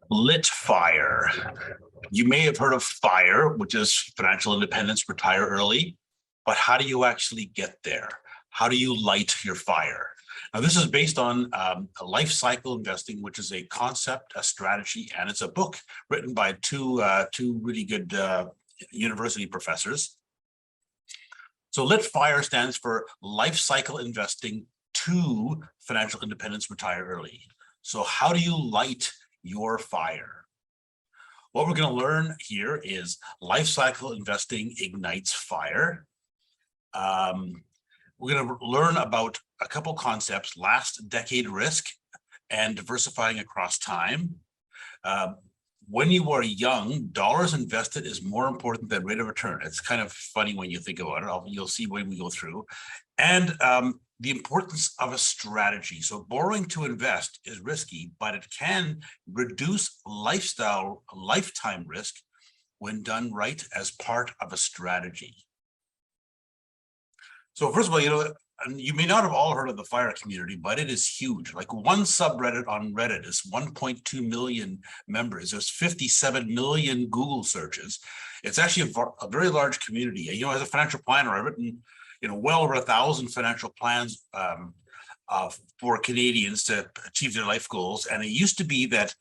Lit fire. You may have heard of FIRE, which is financial independence, retire early, but how do you actually get there? How do you light your fire? Now, this is based on life cycle investing, which is a concept, a strategy, and it's a book written by two really good university professors. So lit fire stands for life cycle investing to financial independence, retire early. So how do you light your fire? What we're going to learn here is life cycle investing ignites fire. We're going to learn about a couple concepts: last decade risk and diversifying across time. When you are young, dollars invested is more important than rate of return. It's kind of funny when you think about it. You'll see when we go through. And the importance of a strategy. So borrowing to invest is risky, but it can reduce lifetime risk when done right as part of a strategy. So first of all, you may not have all heard of the FIRE community, but it is huge. Like one subreddit on Reddit is 1.2 million members. There's 57 million Google searches. It's actually a very large community. As a financial planner, I've written well over 1,000 financial plans for Canadians to achieve their life goals. And it used to be that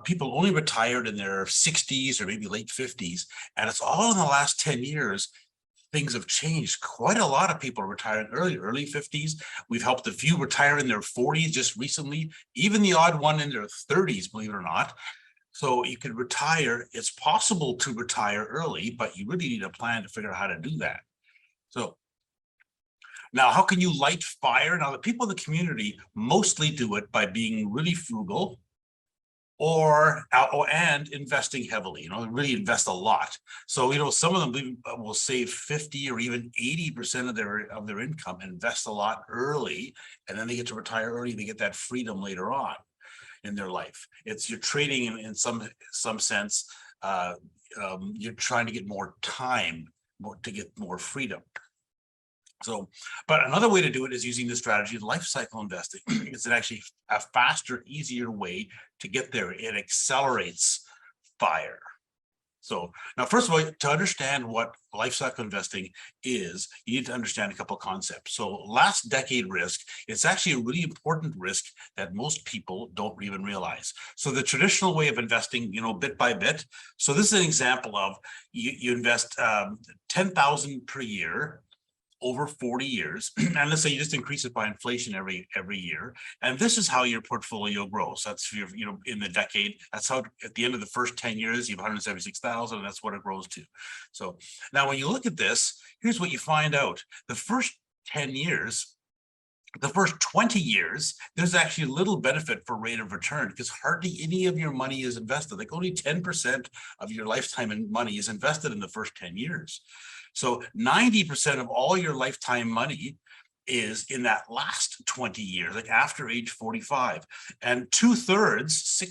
people only retired in their 60s or maybe late 50s. And it's all in the last 10 years. Things have changed. Quite a lot of people are retiring early 50s. We've helped a few retire in their 40s just recently, even the odd one in their 30s, believe it or not. So you can retire. It's possible to retire early, but you really need a plan to figure out how to do that. So now, how can you light fire? Now, the people in the community mostly do it by being really frugal and investing heavily, really invest a lot. So, some of them will save 50 or even 80% of their income and invest a lot early, and then they get to retire early. They get that freedom later on in their life. You're trading in some sense. You're trying to get more time to get more freedom. So, but another way to do it is using the strategy of life cycle investing. It's actually a faster, easier way to get there. It accelerates fire. So now, first of all, to understand what life cycle investing is, you need to understand a couple of concepts. So last decade risk, it's actually a really important risk that most people don't even realize. So the traditional way of investing, bit by bit. So this is an example of you invest 10,000 per year over 40 years, and let's say you just increase it by inflation every year, and this is how your portfolio grows. That's in the decade. That's how at the end of the first 10 years you have 176,000, and that's what it grows to. So now when you look at this, here's what you find out: the first 10 years. The first 20 years, there's actually little benefit for rate of return because hardly any of your money is invested. Like only 10% of your lifetime money is invested in the first 10 years. So 90% of all your lifetime money is in that last 20 years, like after age 45. And two-thirds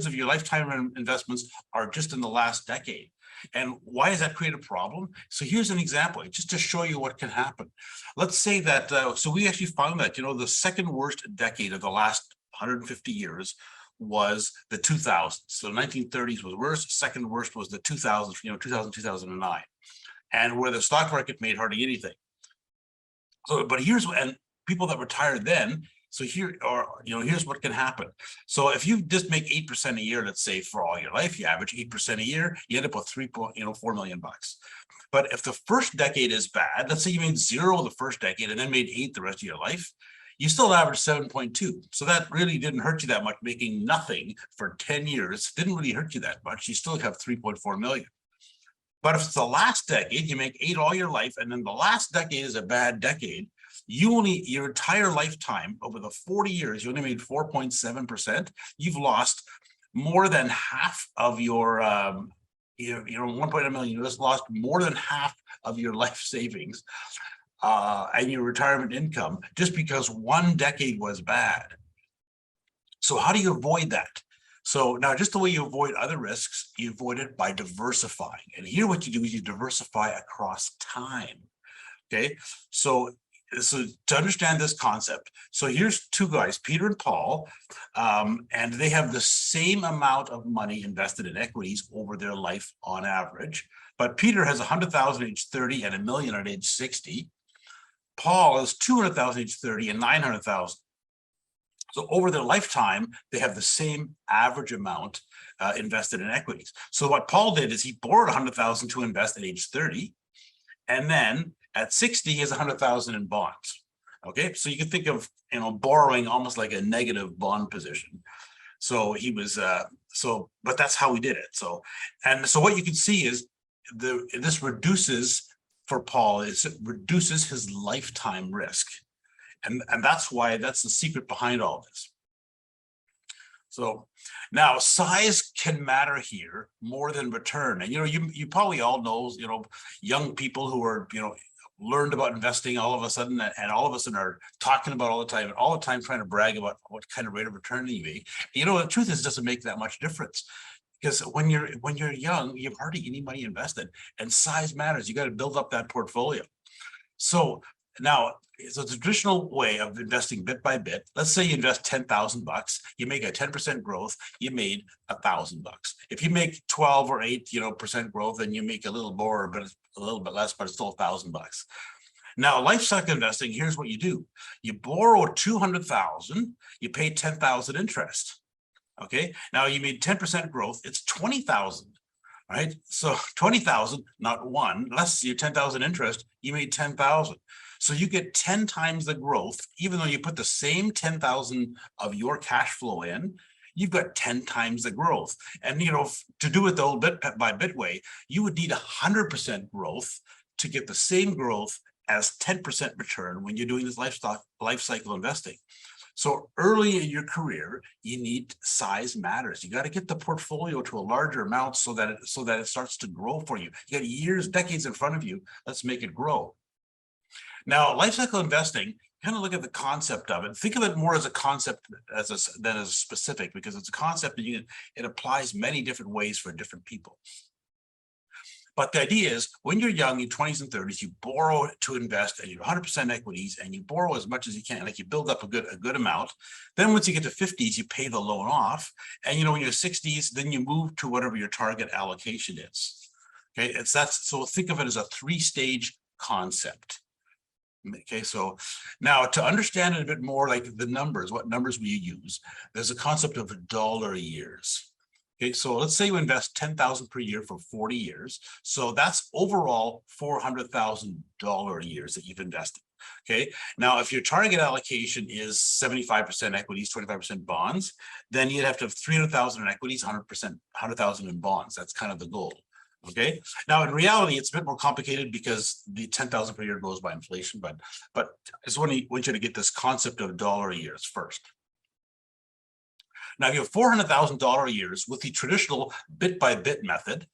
of your lifetime investments are just in the last decade. And why does that create a problem? So here's an example, just to show you what can happen. Let's say that, so we actually found that, the second worst decade of the last 150 years was the 2000s. So 1930s was worse. Second worst was the 2000s, 2000, 2009. And where the stock market made hardly anything. So, but and people that retired then, so here's what can happen. So if you just make 8% a year, let's say for all your life, you average 8% a year, you end up with $4 million. But if the first decade is bad, let's say you made 0 the first decade and then made 8 the rest of your life, you still average 7.2. So that really didn't hurt you that much. Making nothing for 10 years didn't really hurt you that much. You still have 3.4 million. But if it's the last decade, you make 8 all your life, and then the last decade is a bad decade, your entire lifetime, over the 40 years, you only made 4.7%. You've lost more than half of your 1.1 million. You just lost more than half of your life savings and your retirement income just because one decade was bad. So how do you avoid that? So now, just the way you avoid other risks, you avoid it by diversifying. And here what you do is you diversify across time. Okay, so So to understand this concept, so here's two guys, Peter and Paul, and they have the same amount of money invested in equities over their life on average. But Peter has 100,000 at age 30 and $1 million at age 60. Paul has 200,000 at age 30 and 900,000. So over their lifetime, they have the same average amount invested in equities. So what Paul did is he borrowed 100,000 to invest at age 30, and then at 60, he has 100,000 in bonds. Okay, so you can think of borrowing almost like a negative bond position. So he was but that's how we did it. So what you can see is this reduces for Paul is it reduces his lifetime risk, and that's the secret behind all this. So now size can matter here more than return. And you probably all know, young people who are learned about investing all of a sudden, and all of a sudden are talking about all the time trying to brag about what kind of rate of return you make. The truth is it doesn't make that much difference, because when you're young, you have hardly any money invested, and size matters. You got to build up that portfolio. So now, it's a traditional way of investing bit by bit. Let's say you invest $10,000, you make a 10% growth, you made $1,000. If you make 12 or 8% growth, then you make a little more, but a little bit less, but it's still $1,000. Now, life cycle investing, here's what you do: you borrow 200,000, you pay 10,000 interest. Okay, now you made 10% growth, it's 20,000. Right, so 20,000, not one, less your 10,000 interest, you made 10,000. So you get 10 times the growth, even though you put the same 10,000 of your cash flow in, you've got 10 times the growth. And to do it the old bit by bit way, you would need 100% growth to get the same growth as 10% return when you're doing this life cycle investing. So early in your career, you need size matters. You got to get the portfolio to a larger amount so that it starts to grow for you. You got years, decades in front of you. Let's make it grow. Now, life cycle investing, kind of look at the concept of it. Think of it more as a concept than as a specific, because it's a concept that it applies many different ways for different people. But the idea is, when you're young, your 20s and 30s, you borrow to invest, and you're 100% equities, and you borrow as much as you can, like you build up a good amount. Then once you get to 50s, you pay the loan off, and when you're 60s, then you move to whatever your target allocation is. Okay, so think of it as a 3-stage concept. Okay, so now to understand it a bit more, like the numbers, what numbers will you use? There's a concept of dollar years. Okay, so let's say you invest $10,000 per year for 40 years. So that's overall $400,000 years that you've invested. Okay, now if your target allocation is 75% equities, 25% bonds, then you'd have to have 300,000 in equities, 100,000 in bonds. That's kind of the goal. Okay, now in reality, it's a bit more complicated because the 10,000 per year goes by inflation, but I just want you to get this concept of dollar years first. Now, if you have $400,000 years with the traditional bit-by-bit method,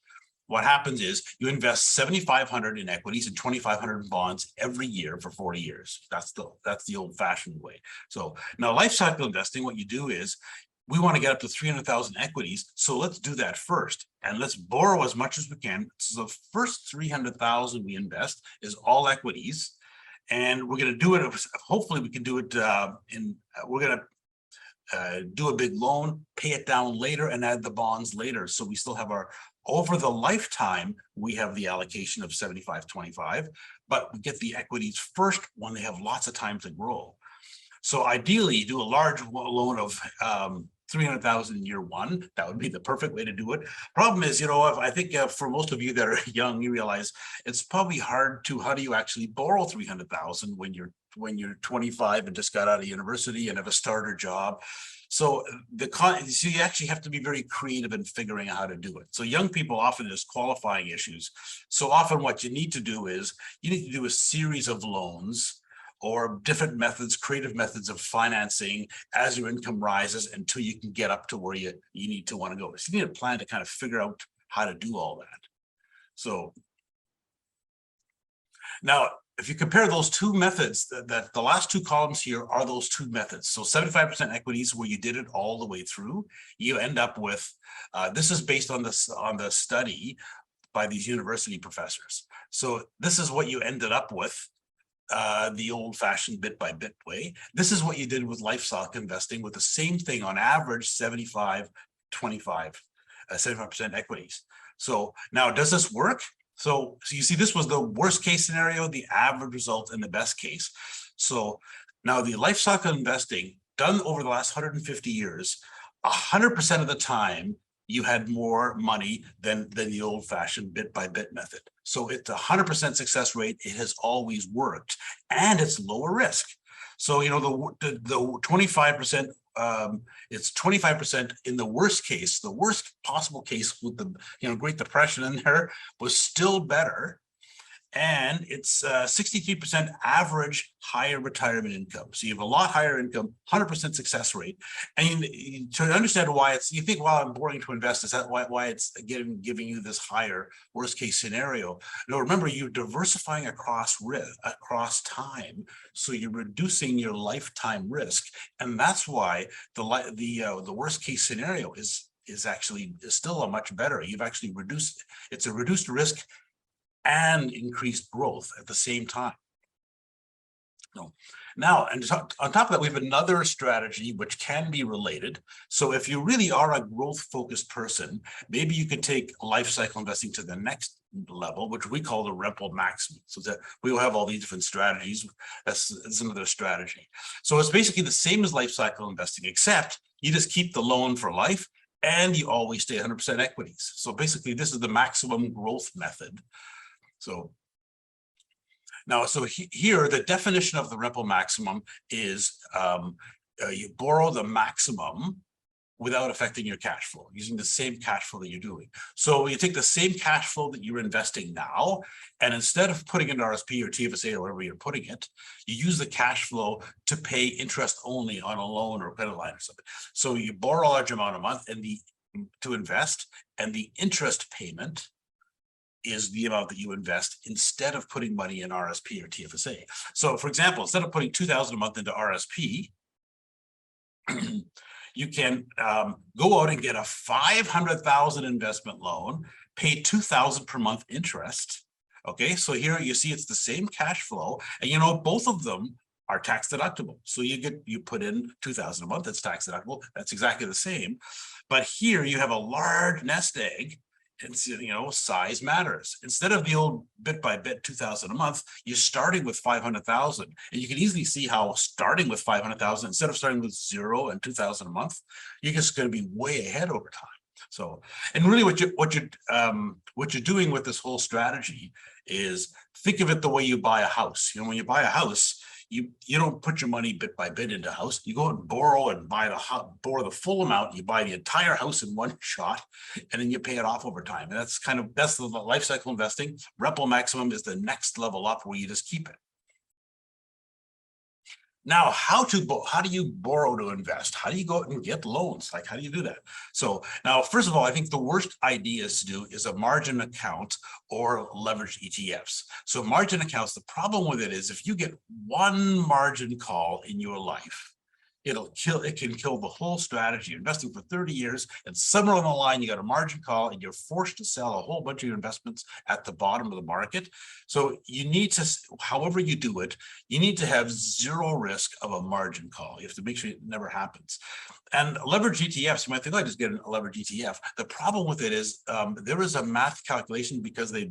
what happens is you invest $7,500 in equities and $2,500 in bonds every year for 40 years. That's the old-fashioned way. So now, life cycle investing, what you do is, we want to get up to 300,000 equities, so let's do that first, and let's borrow as much as we can. So the first 300,000 we invest is all equities, and we're going to do it. Hopefully, we can do it we're going to do a big loan, pay it down later, and add the bonds later. So we still have over the lifetime, we have the allocation of 75-25, but we get the equities first when they have lots of time to grow. So ideally, you do a large loan of 300,000 in year one. That would be the perfect way to do it. Problem is, I think for most of you that are young, you realize it's probably hard how do you actually borrow 300,000 when you're 25 and just got out of university and have a starter job. So you actually have to be very creative in figuring out how to do it. So young people often there's qualifying issues. So often what you need to do is you need to do a series of loans or different methods, creative methods of financing as your income rises until you can get up to where you need to want to go. So you need a plan to kind of figure out how to do all that. So now, if you compare those two methods, that the last two columns here are those two methods. So 75% equities, where you did it all the way through, you end up with, this is based on the study by these university professors. So this is what you ended up with the old-fashioned bit-by-bit way. This is what you did with Lifecycle investing, with the same thing on average, 75, 25, 75% equities. So now, does this work? So you see, this was the worst case scenario, the average result, and the best case. So now the Lifecycle investing done over the last 150 years, 100% of the time, you had more money than the old-fashioned bit-by-bit method. So it's 100% success rate. It has always worked, and it's lower risk. So, you know, the 25%, it's 25% in the worst case. The worst possible case with the, you know, Great Depression in there was still better. And it's 63% average higher retirement income. So you have a lot higher income, 100% success rate. And to understand why it's, you think, well, I'm boring to invest. Is that why it's giving you this higher worst case scenario? No, remember, you're diversifying across risk, across time. So you're reducing your lifetime risk. And that's why the worst case scenario is still a much better. You've actually reduced, it's a reduced risk and increased growth at the same time. No. Now, and on top of that, we have another strategy which can be related. So if you really are a growth-focused person, maybe you could take Lifecycle investing to the next level, which we call the Rempel Maximum. So that we will have all these different strategies. That's another strategy. So it's basically the same as Lifecycle investing, except you just keep the loan for life and you always stay 100% equities. So basically, this is the maximum growth method. So now, here, the definition of the Rempel Maximum is you borrow the maximum without affecting your cash flow, using the same cash flow that you're doing. So you take the same cash flow that you're investing now, and instead of putting it in RSP or TFSA or wherever you're putting it, you use the cash flow to pay interest only on a loan or credit line or something. So you borrow a large amount a month to invest, and the interest payment is the amount that you invest instead of putting money in RSP or TFSA. So for example, instead of putting $2,000 a month into RSP, you can go out and get a $500,000 investment loan, pay $2,000 per month interest. Okay, so here you see it's the same cash flow, and you know, both of them are tax deductible. So you put in $2,000 a month, that's tax deductible. That's exactly the same. But here you have a large nest egg. It's, you know, size matters. Instead of the old bit by bit 2,000 a month, you're starting with 500,000, and you can easily see how starting with 500,000 instead of starting with 0 and 2,000 a month, you're just going to be way ahead over time. So, and really, what you're doing with this whole strategy is think of it the way you buy a house. You know, when you buy a house, you don't put your money bit by bit into a house. You go and borrow and borrow the full amount. You buy the entire house in one shot, and then you pay it off over time. And that's the life cycle investing. Rempel Maximum is the next level up where you just keep it. Now, how do you borrow to invest? How do you go out and get loans? Like, how do you do that? So now, first of all, I think the worst idea to do is a margin account or leveraged ETFs. So margin accounts, the problem with it is if you get one margin call in your life, it can kill the whole strategy. You're investing for 30 years, and somewhere on the line, you got a margin call, and you're forced to sell a whole bunch of your investments at the bottom of the market. So you need to, however you do it, you need to have zero risk of a margin call. You have to make sure it never happens. And leverage ETFs, you might think, I just get a leverage ETF. The problem with it is there is a math calculation because they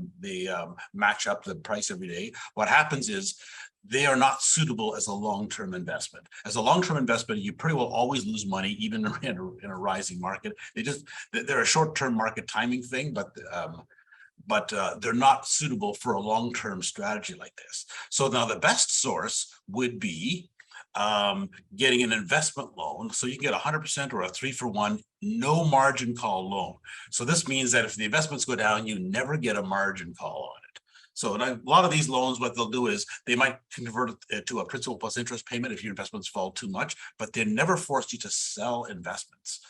match up the price every day. What happens is they are not suitable as a long-term investment. As a long-term investment, you pretty well always lose money, even in a rising market. They're a short-term market timing thing, but they're not suitable for a long-term strategy like this. So now the best source would be getting an investment loan. So you can get 100% or a 3-for-1, no margin call loan. So this means that if the investments go down, you never get a margin call on it. So a lot of these loans, what they'll do is they might convert it to a principal plus interest payment if your investments fall too much, but they never force you to sell investments.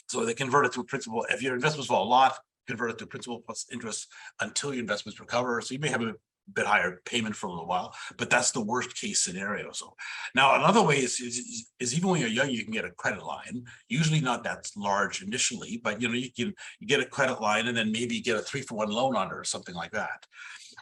So they convert it to a principal. If your investments fall a lot, convert it to principal plus interest until your investments recover. So you may have a bit higher payment for a little while, but that's the worst case scenario. So now another way is even when you're young, you can get a credit line, usually not that large initially, but you know, you get a credit line and then maybe get a 3-for-1 loan on it or something like that.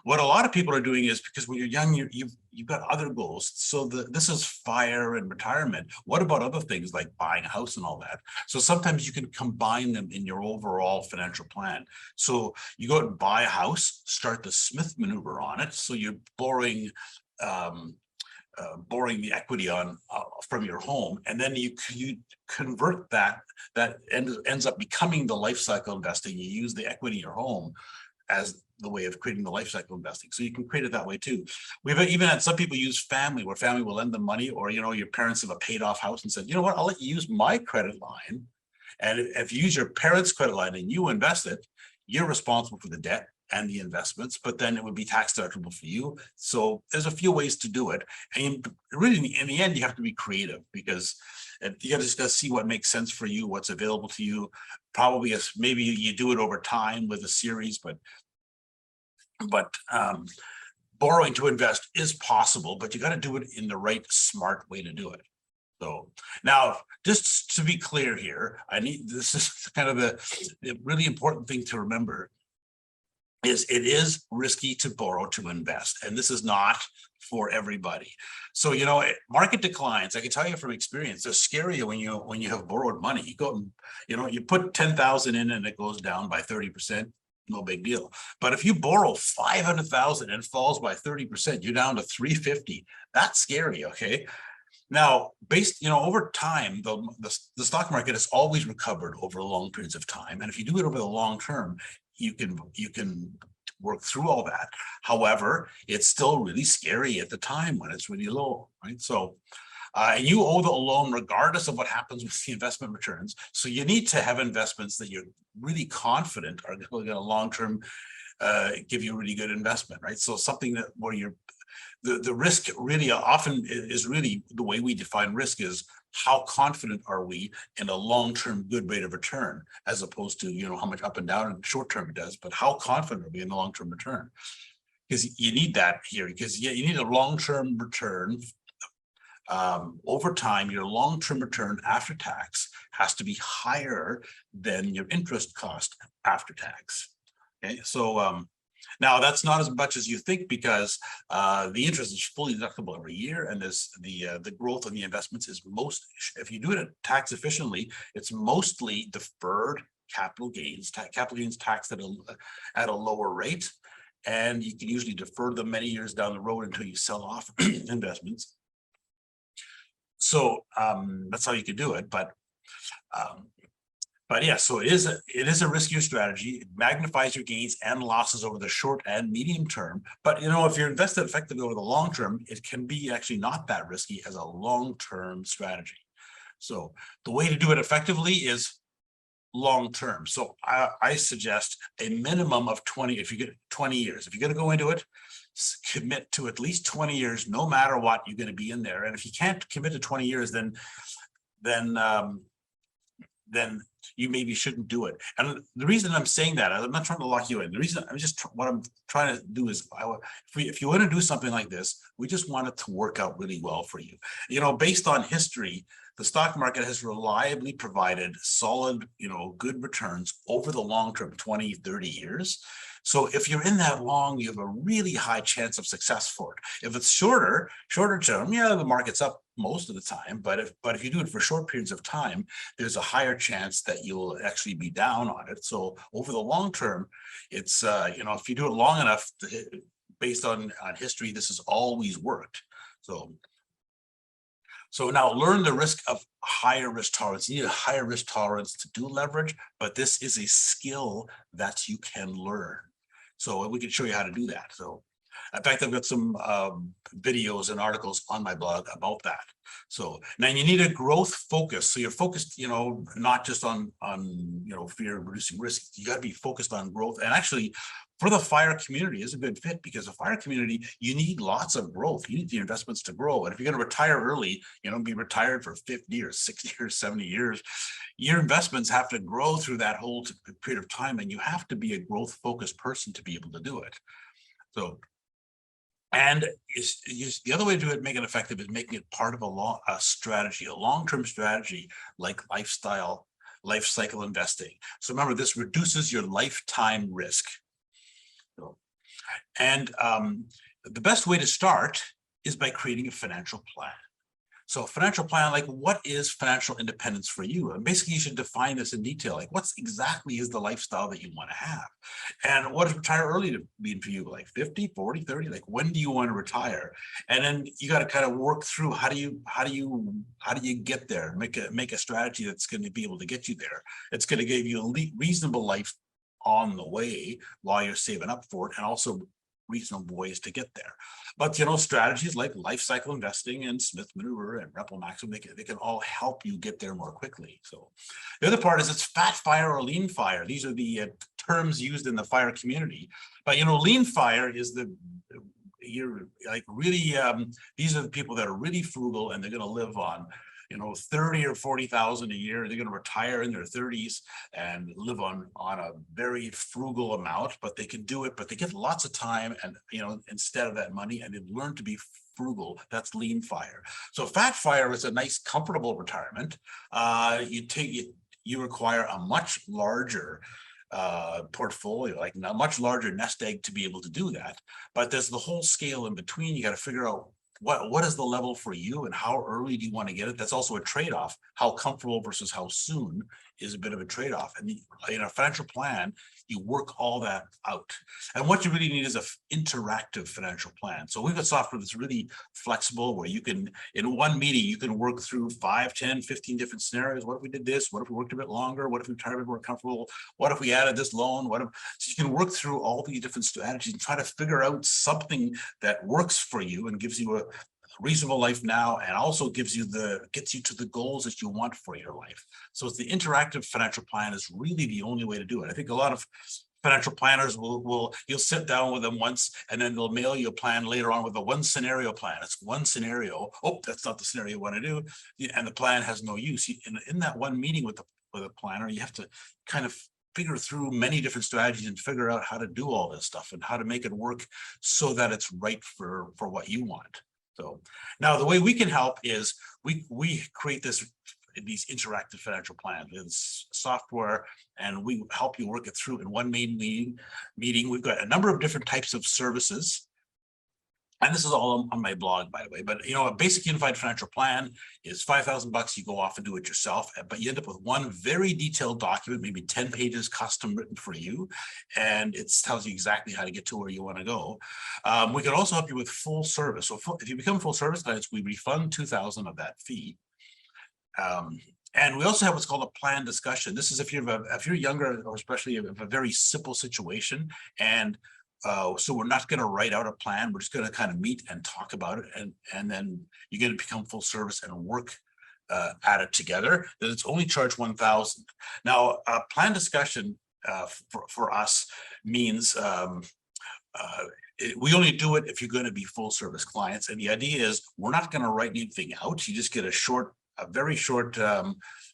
What a lot of people are doing is, because when you're young, you've got other goals. So this is FIRE and retirement. What about other things like buying a house and all that? So sometimes you can combine them in your overall financial plan. So you go out and buy a house, start the Smith maneuver on it. So you're borrowing the equity on from your home, and then you convert that ends up becoming the life cycle investing. You use the equity in your home as the way of creating the life cycle investing. So you can create it that way too. We've even had some people use family, where family will lend them money, or your parents have a paid off house and said, you know what, I'll let you use my credit line. And if you use your parents' credit line and you invest it, you're responsible for the debt and the investments, but then it would be tax deductible for you. So there's a few ways to do it. And really, in the end, you have to be creative, because you got to just see what makes sense for you, what's available to you. Probably maybe you do it over time with a series, but borrowing to invest is possible, but you got to do it in the right, smart way to do it. So now, just to be clear here, this is kind of the really important thing to remember, is it is risky to borrow to invest, and this is not for everybody. So market declines, I can tell you from experience, they're scary when you have borrowed money. You go and you put 10,000 in and it goes down by 30%. No big deal. But if you borrow 500,000 and falls by 30%, you're down to 350. That's scary. Okay. Now, based, over time, the stock market has always recovered over long periods of time. And if you do it over the long term, you can work through all that. However, it's still really scary at the time when it's really low, right? So, and you owe the loan regardless of what happens with the investment returns. So you need to have investments that you're really confident are going to long-term give you a really good investment, right? So something that where the risk really often is really, the way we define risk is how confident are we in a long-term good rate of return, as opposed to how much up and down in the short term it does, but how confident are we in the long-term return? Because you need that here, because you need a long-term return. Over time, your long-term return after tax has to be higher than your interest cost after tax. Okay, so now that's not as much as you think, because the interest is fully deductible every year, and the growth on the investments is if you do it tax efficiently, it's mostly deferred capital gains. Capital gains taxed at a lower rate, and you can usually defer them many years down the road until you sell off investments. So that's how you could do it, but yeah, so it is a riskier strategy. It magnifies your gains and losses over the short and medium term. But if you're invested effectively over the long term, it can be actually not that risky as a long-term strategy. So the way to do it effectively is long term. So I suggest a minimum of 20. If you get 20 years, if you're going to go into it, commit to at least 20 years, no matter what. You're going to be in there. And if you can't commit to 20 years, then you maybe shouldn't do it. And the reason I'm saying that, I'm not trying to lock you in. The reason what I'm trying to do is, if you want to do something like this, we just want it to work out really well for you. Based on history, the stock market has reliably provided solid, good returns over the long term, 20, 30 years. So if you're in that long, you have a really high chance of success for it. If it's shorter term, yeah, the market's up most of the time, but if you do it for short periods of time, there's a higher chance that you'll actually be down on it. So over the long term, it's if you do it long enough, based on history, this has always worked. So now learn the risk of higher risk tolerance. You need a higher risk tolerance to do leverage, but this is a skill that you can learn. So we can show you how to do that. So in fact, I've got some videos and articles on my blog about that. So now you need a growth focus. So you're focused, not just on fear of reducing risk. You got to be focused on growth. And actually, for the FIRE community is a good fit, because the FIRE community, you need lots of growth. You need the investments to grow. And if you're going to retire early, be retired for 50 or 60 or 70 years, your investments have to grow through that whole period of time. And you have to be a growth focused person to be able to do it. So, and the other way to do it, make it effective, is making it part of a strategy, a long-term strategy, like life cycle investing. So remember, this reduces your lifetime risk. And the best way to start is by creating a financial plan. So financial plan, like what is financial independence for you? And basically you should define this in detail. Like what's exactly is the lifestyle that you want to have? And what does retire early to mean for you? Like 50, 40, 30? Like when do you want to retire? And then you got to kind of work through how do you get there? Make a strategy that's going to be able to get you there. It's going to give you a reasonable life on the way while you're saving up for it, and also reasonable ways to get there. But strategies like Lifecycle Investing and Smith Maneuver and Rempel Maximum, they can all help you get there more quickly. So the other part is it's fat fire or lean fire. These are the terms used in the fire community. But lean fire is you're like really these are the people that are really frugal, and they're going to live on 30 or 40,000 a year. They're going to retire in their 30s and live on a very frugal amount, but they can do it, but they get lots of time and instead of that money, and they've learned to be frugal. That's lean fire. So fat fire is a nice comfortable retirement. You require a much larger portfolio, like a much larger nest egg to be able to do that. But there's the whole scale in between. You got to figure out what is the level for you and how early do you want to get it. That's also a trade-off. How comfortable versus how soon is a bit of a trade-off. And in a financial plan, you work all that out. And what you really need is an interactive financial plan. So we've got software that's really flexible, where you can, in one meeting, you can work through 5, 10, 15 different scenarios. What if we did this? What if we worked a bit longer? What if we retired a bit more comfortable? What if we added this loan? So you can work through all these different strategies and try to figure out something that works for you and gives you a reasonable life now, and also gets you to the goals that you want for your life. So it's the interactive financial plan is really the only way to do it. I think a lot of financial planners you'll sit down with them once, and then they'll mail you a plan later on with a one scenario plan. It's one scenario. Oh, that's not the scenario you want to do, and the plan has no use. In that one meeting with a planner, you have to kind of figure through many different strategies and figure out how to do all this stuff and how to make it work so that it's right for what you want. So now the way we can help is we create these interactive financial plans with software, and we help you work it through in one main meeting. We've got a number of different types of services. And this is all on my blog, by the way, but a basic unified financial plan is $5,000. You go off and do it yourself, but you end up with one very detailed document, maybe 10 pages, custom written for you. And it tells you exactly how to get to where you want to go. We can also help you with full service. So if you become full service clients, we refund $2,000 of that fee. And we also have what's called a plan discussion. This is if you're younger, or especially if a very simple situation, and so we're not going to write out a plan. We're just going to kind of meet and talk about it, and then you're going to become full service and work at it together. Then it's only charged $1,000. Now, a plan discussion for us means we only do it if you're going to be full service clients, and the idea is we're not going to write anything out. You just get a very short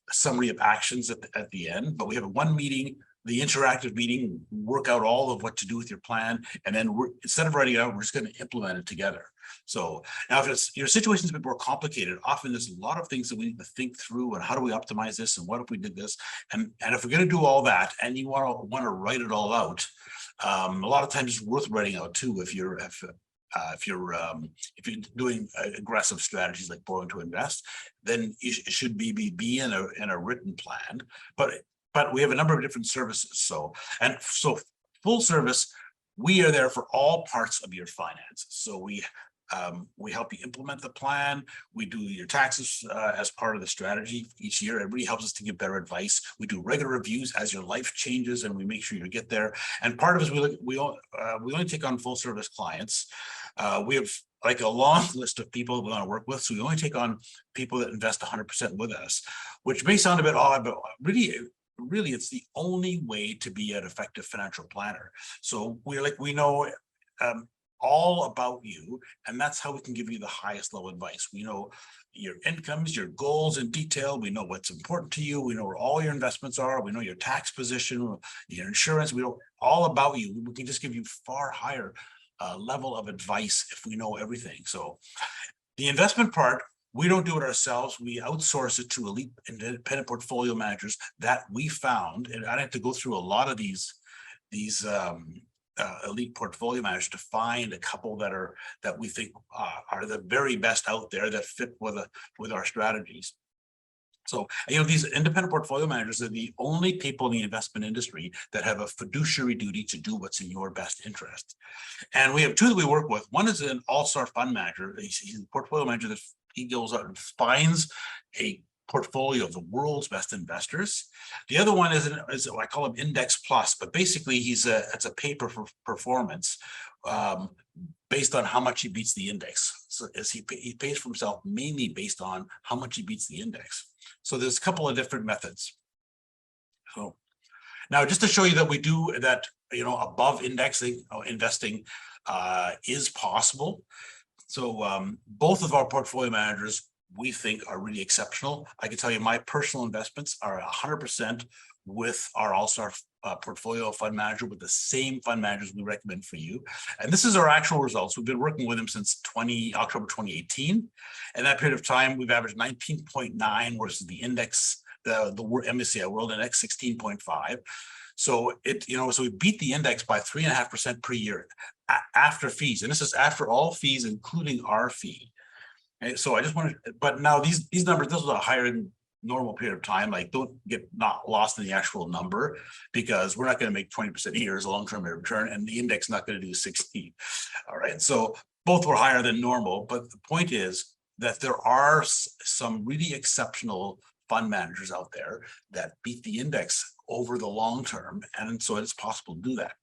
summary of actions at the end. But we have one meeting. The interactive meeting, work out all of what to do with your plan, and then instead of writing it out, we're just going to implement it together. So now, if your situation is a bit more complicated, often there's a lot of things that we need to think through, and how do we optimize this, and what if we did this, and if we're going to do all that, and you want to write it all out, a lot of times it's worth writing out too if you're doing aggressive strategies like borrowing to invest. Then it should be in a written plan, but we have a number of different services. So full service, we are there for all parts of your finances. So we help you implement the plan. We do your taxes as part of the strategy each year. It really helps us to give better advice. We do regular reviews as your life changes, and we make sure you get there. And part of it is we only take on full service clients. We have like a long list of people we want to work with. So we only take on people that invest 100% with us, which may sound a bit odd, but really it's the only way to be an effective financial planner. So we know all about you, and that's how we can give you the highest level advice. We know your incomes, your goals in detail. We know what's important to you. We know where all your investments are. We know your tax position, your insurance. We know all about you. We can just give you far higher level of advice if we know everything. So the investment part, we don't do it ourselves. We outsource it to elite independent portfolio managers that we found, and I have to go through a lot of these elite portfolio managers to find a couple that we think are the very best out there that fit with our strategies. So, these independent portfolio managers are the only people in the investment industry that have a fiduciary duty to do what's in your best interest. And we have two that we work with. One is an all-star fund manager. He's a portfolio manager that he goes out and finds a portfolio of the world's best investors. The other one is I call him Index Plus, but basically it's a pay for performance based on how much he beats the index. So as he pays for himself mainly based on how much he beats the index. So there's a couple of different methods. So now just to show you that we do that, above indexing investing is possible. So both of our portfolio managers we think are really exceptional. I can tell you my personal investments are 100% with our all-star portfolio fund manager, with the same fund managers we recommend for you. And this is our actual results. We've been working with him since October 2018. And that period of time, we've averaged 19.9 versus the index, the MSCI World Index 16.5. So so we beat the index by 3.5% per year after fees. And this is after all fees, including our fee. Okay, so I just wanted, but now these numbers, this was a higher than normal period of time. Like, don't get not lost in the actual number, because we're not going to make 20% a year as a long-term rate of return, and the index not going to do 16. All right, so both were higher than normal, but the point is that there are some really exceptional fund managers out there that beat the index over the long term, and so it's possible to do that.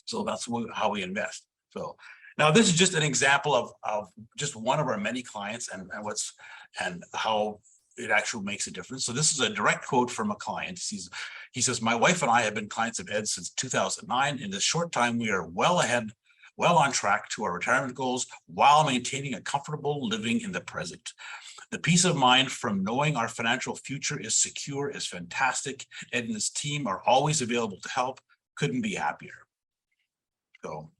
So that's how we invest. So now this is just an example of just one of our many clients and how it actually makes a difference. So this is a direct quote from a client. He says, "My wife and I have been clients of Ed since 2009. In this short time, we are well on track to our retirement goals while maintaining a comfortable living in the present. The peace of mind from knowing our financial future is secure is fantastic. Ed and his team are always available to help. Couldn't be happier." So,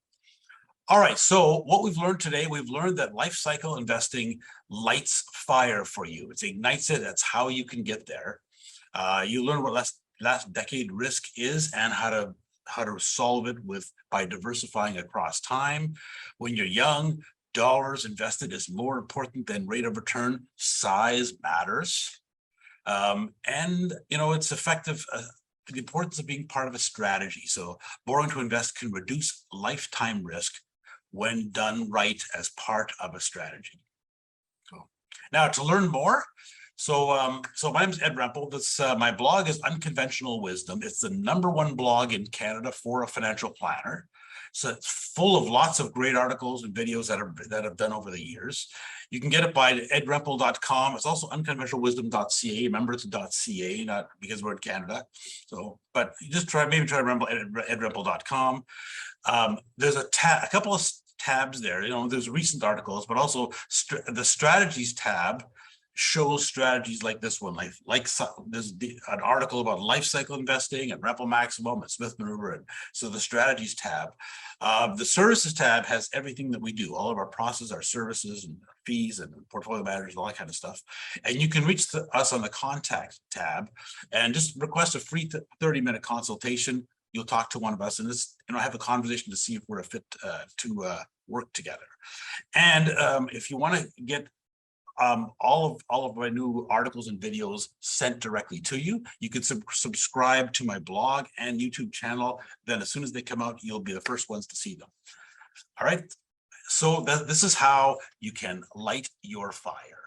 all right, so what we've learned today, we've learned that life cycle investing lights fire for you. It ignites it. That's how you can get there. You learn what last decade risk is and how to solve it by diversifying across time. When you're young, dollars invested is more important than rate of return. Size matters. And it's effective. The importance of being part of a strategy. So borrowing to invest can reduce lifetime risk when done right as part of a strategy. So now to learn more. So my name is Ed Rempel. My blog is Unconventional Wisdom. It's the #1 blog in Canada for a financial planner. So it's full of lots of great articles and videos that have done over the years. You can get it by edrempel.com. It's also unconventionalwisdom.ca. Remember, it's .ca, not because we're in Canada. So, but you just try to remember edrempel.com. There's a couple of tabs there. There's recent articles, but also the strategies tab shows strategies like this one, there's an article about life cycle investing and Rempel Maximum and Smith Maneuver. And so the strategies tab, the services tab has everything that we do, all of our processes, our services and fees and portfolio managers, all that kind of stuff. And you can reach us on the contact tab and just request a free 30-minute consultation. You'll talk to one of us and have a conversation to see if we're a fit to work together. And if you want to get all of my new articles and videos sent directly to you, you can subscribe to my blog and YouTube channel. Then as soon as they come out, you'll be the first ones to see them. All right. So this is how you can light your fire.